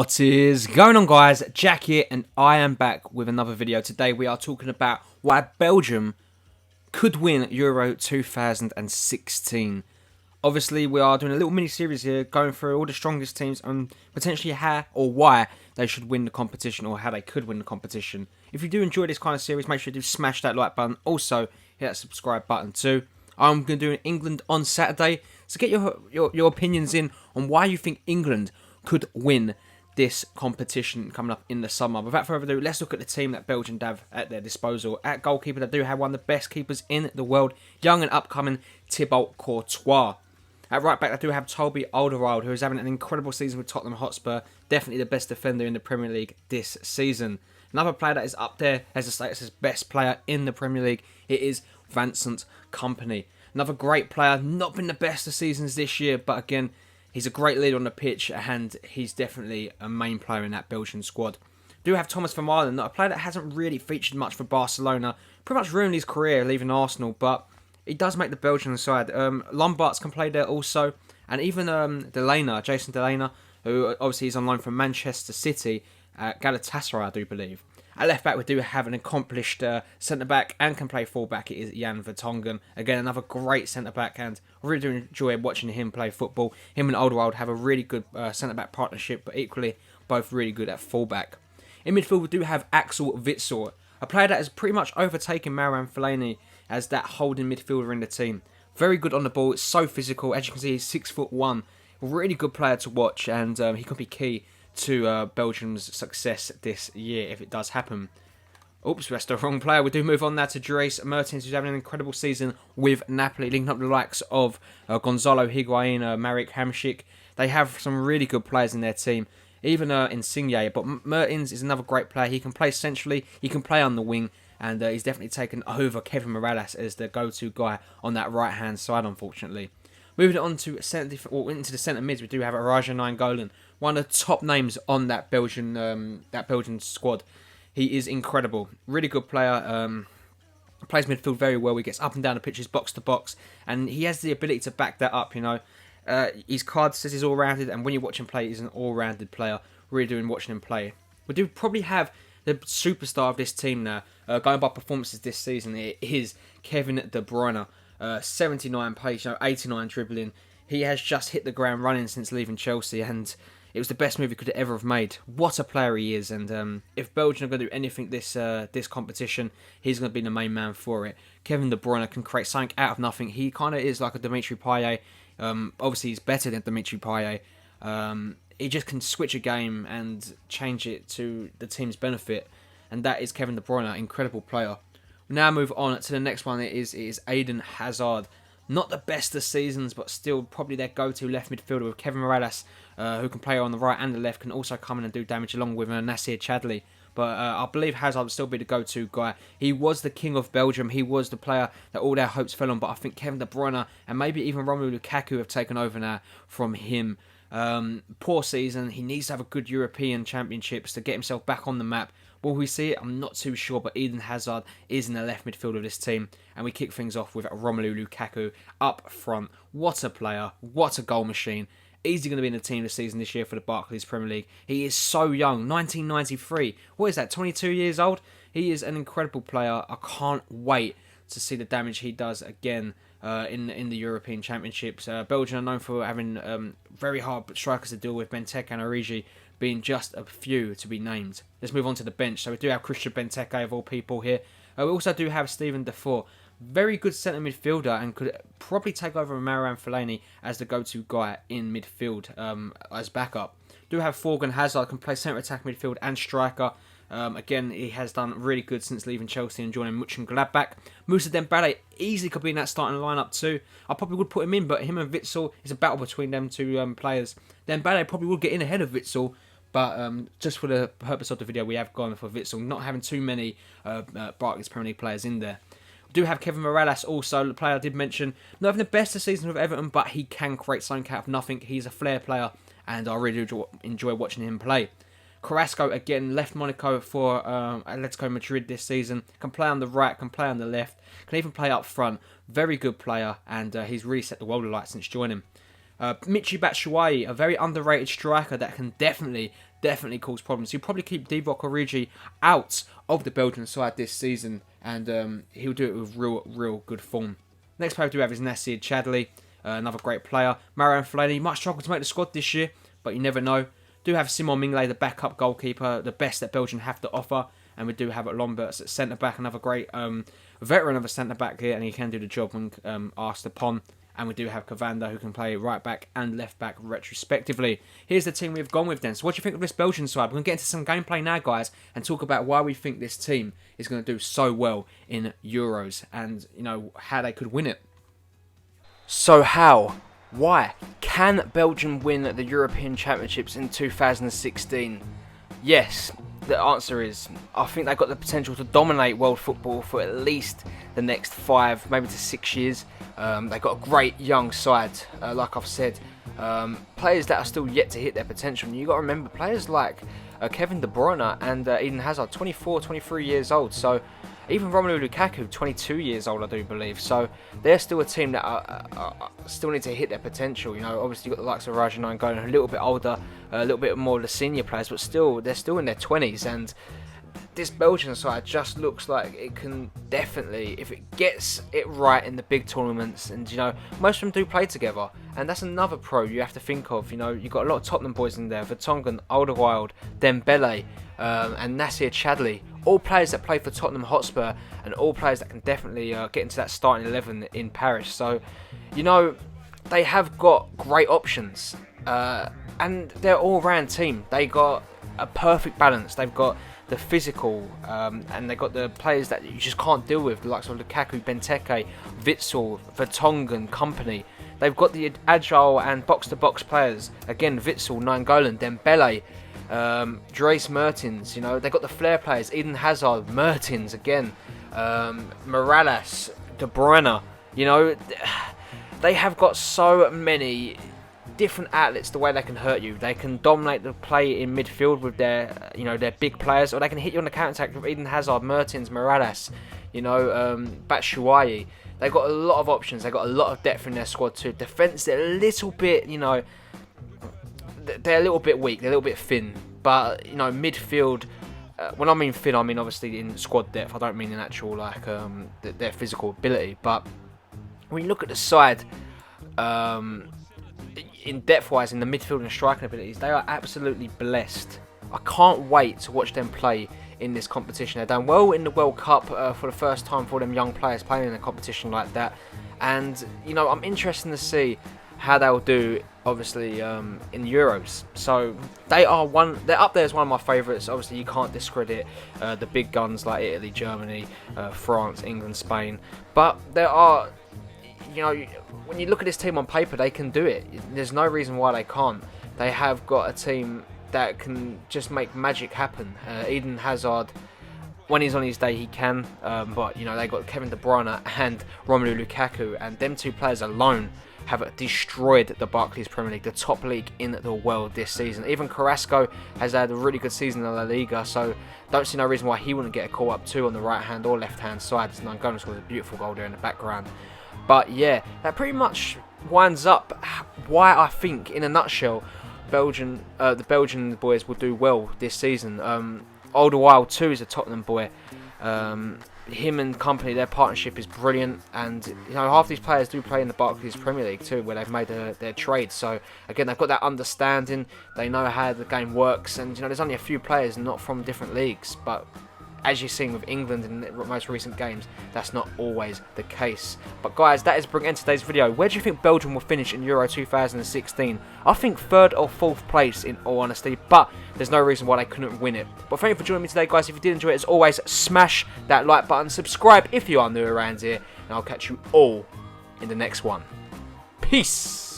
What is going on, guys? Jack here, and I am back with another video. Today we are talking about why Belgium could win Euro 2016. Obviously, we are doing a little mini-series here, going through all the strongest teams and potentially how or why they should win the competition, or how they could win the competition. If you do enjoy this kind of series, make sure you do smash that like button. Also, hit that subscribe button too. I'm going to do England on Saturday, so get your opinions in on why you think England could win this competition coming up in the summer. Without further ado, let's look at the team that Belgium have at their disposal. At goalkeeper, they do have one of the best keepers in the world, young and upcoming Thibaut Courtois. At right back, they do have Toby Alderweireld, who is having an incredible season with Tottenham Hotspur, definitely the best defender in the Premier League this season. Another player that is up there as the status as best player in the Premier League, it is Vincent Kompany. Another great player, not been the best of seasons this year, but again, he's a great leader on the pitch, and he's definitely a main player in that Belgian squad. Do have Thomas Vermaelen, a player that hasn't really featured much for Barcelona. Pretty much ruined his career leaving Arsenal, but he does make the Belgian side. Lombards can play there also, and even Jason Delaney, who obviously is on loan from Manchester City, Galatasaray, I do believe. At left back, we do have an accomplished centre back and can play full back. It is Jan Vertonghen. Again, another great centre back, and I really do enjoy watching him play football. Him and Alderweireld have a really good centre back partnership, but equally both really good at full back. In midfield, we do have Axel Witsel, a player that has pretty much overtaken Marouane Fellaini as that holding midfielder in the team. Very good on the ball. It's so physical. As you can see, he's 6'1". Really good player to watch, and he could be key to Belgium's success this year if it does happen. Oops, that's the wrong player. We do move on now to Dries Mertens, who's having an incredible season with Napoli, linking up the likes of Gonzalo Higuain, Marek Hamšík. They have some really good players in their team, even Insigne. But Mertens is another great player. He can play centrally, he can play on the wing, and he's definitely taken over Kevin Mirallas as the go-to guy on that right-hand side, unfortunately. Moving on to into the centre mids, we do have Raja Nainggolan, one of the top names on that Belgian squad. He is incredible, really good player. Plays midfield very well. He gets up and down the pitches, box to box, and he has the ability to back that up. His card says he's all-rounded, and when you watch him play, he's an all-rounded player. Really doing watching him play. We do probably have the superstar of this team now, going by performances this season. It is Kevin De Bruyne. 79 pace, 89 dribbling. He has just hit the ground running since leaving Chelsea, and it was the best move he could ever have made. What a player he is, and if Belgium are going to do anything this competition, he's going to be the main man for it. Kevin De Bruyne can create something out of nothing. He kind of is like a Dimitri Payet. Obviously, he's better than Dimitri Payet. He just can switch a game and change it to the team's benefit, and that is Kevin De Bruyne, incredible player. Now move on to the next one. It is Eden Hazard. Not the best of seasons, but still probably their go-to left midfielder, with Kevin Mirallas, who can play on the right and the left, can also come in and do damage along with Nasser Chadli. But I believe Hazard will still be the go-to guy. He was the king of Belgium. He was the player that all their hopes fell on. But I think Kevin De Bruyne and maybe even Romelu Lukaku have taken over now from him. Poor season. He needs to have a good European Championships to get himself back on the map. Will we see it? I'm not too sure, but Eden Hazard is in the left midfield of this team, and we kick things off with Romelu Lukaku up front. What a player, what a goal machine. Easily going to be in the team this season this year for the Barclays Premier League. He is so young, 1993. What is that, 22 years old? He is an incredible player. I can't wait to see the damage he does again in the European Championships. Belgium are known for having very hard strikers to deal with, Benteke and Origi being just a few to be named. Let's move on to the bench. So we do have Christian Benteke of all people here. We also do have Steven Defour, very good centre midfielder, and could probably take over Marouane Fellaini as the go-to guy in midfield as backup. Do have Thorgan Hazard, can play centre attack midfield and striker. Again, he has done really good since leaving Chelsea and joining Mönchengladbach. Moussa Dembele easily could be in that starting lineup too. I probably would put him in, but him and Witsel is a battle between them two players. Dembele probably would get in ahead of Witsel, but just for the purpose of the video, we have gone for Witsel, not having too many Barclays Premier League players in there. We do have Kevin Mirallas also, the player I did mention. Not having the best of season with Everton, but he can create something out of nothing. He's a flair player, and I really enjoy watching him play. Carrasco, again, left Monaco for Atletico Madrid this season. Can play on the right, can play on the left, can even play up front. Very good player, and he's really set the world alight since joining. Michy Batshuayi, a very underrated striker that can definitely cause problems. He'll probably keep Divock Origi out of the Belgian side this season, and he'll do it with real good form. Next player we do have is Nasir Chadli, another great player. Marian Fellaini might struggle to make the squad this year, but you never know. Do have Simon Mignolet, the backup goalkeeper, the best that Belgium have to offer. And we do have Lomberts at centre-back, another great veteran of a centre-back here, and he can do the job when asked upon. And we do have Cavanda, who can play right-back and left-back retrospectively. Here's the team we've gone with then. So what do you think of this Belgian side? We're going to get into some gameplay now, guys, and talk about why we think this team is going to do so well in Euros and, you know, how they could win it. So how? Why? Can Belgium win the European Championships in 2016? Yes. The answer is, I think they've got the potential to dominate world football for at least the next 5, maybe to 6 years. They've got a great young side, like I've said. Players that are still yet to hit their potential. And you've got to remember, players like Kevin De Bruyne and Eden Hazard, 24, 23 years old. So even Romelu Lukaku, 22 years old, I do believe. So they're still a team that still need to hit their potential. You know, obviously you've got the likes of Raja going a little bit older, a little bit more of the senior players, but still, they're still in their 20s. And this Belgian side just looks like it can definitely, if it gets it right in the big tournaments, and you know, most of them do play together, and that's another pro you have to think of. You know, you've got a lot of Tottenham boys in there, Vertonghen, Alderweireld, Dembele, and Nasir Chadli, all players that play for Tottenham Hotspur, and all players that can definitely get into that starting 11 in Paris. So, you know, they have got great options, and they're all-round team. They got a perfect balance. They've got the physical, and they've got the players that you just can't deal with, the likes of Lukaku, Benteke, Witsel, Vertonghen, company. They've got the agile and box-to-box players. Again, Witsel, Nainggolan, Dembele, Dries Mertens. You know, they've got the flair players, Eden Hazard, Mertens again, Morales, De Bruyne. You know, they have got so many different outlets the way they can hurt you. They can dominate the play in midfield with their, you know, their big players, or they can hit you on the counter-attack with Eden Hazard, Mertens, Morales, you know, Batshuayi. They've got a lot of options. They've got a lot of depth in their squad too. Defence, they're a little bit, you know, they're a little bit weak. They're a little bit thin. But, you know, midfield, when I mean thin, I mean obviously in squad depth. I don't mean in actual, like, their physical ability. But when you look at the side, in depth-wise, in the midfield and striking abilities, they are absolutely blessed. I can't wait to watch them play in this competition. They've done well in the World Cup for the first time for them young players playing in a competition like that. And, you know, I'm interested to see how they'll do, obviously, in Euros. So they're up there as one of my favourites. Obviously, you can't discredit the big guns like Italy, Germany, France, England, Spain. But there are, you know, when you look at this team on paper, they can do it. There's no reason why they can't. They have got a team that can just make magic happen. Eden Hazard, when he's on his day, he can. But, you know, they got Kevin De Bruyne and Romelu Lukaku, and them two players alone have destroyed the Barclays Premier League, the top league in the world this season. Even Carrasco has had a really good season in La Liga, so don't see no reason why he wouldn't get a call up too on the right hand or left hand side. Nainggolan scored a beautiful goal there in the background. But yeah, that pretty much winds up why I think, in a nutshell, the Belgian boys will do well this season. Alderweireld too is a Tottenham boy. Him and company, their partnership is brilliant, and you know, half these players do play in the Barclays Premier League too, where they've made their trade. So again, they've got that understanding. They know how the game works, and you know, there's only a few players not from different leagues, but as you've seen with England in the most recent games, that's not always the case. But guys, that is bringing end today's video. Where do you think Belgium will finish in Euro 2016? I think 3rd or 4th place, in all honesty, but there's no reason why they couldn't win it. But thank you for joining me today, guys. If you did enjoy it, as always, smash that like button, subscribe if you are new around here, and I'll catch you all in the next one. Peace!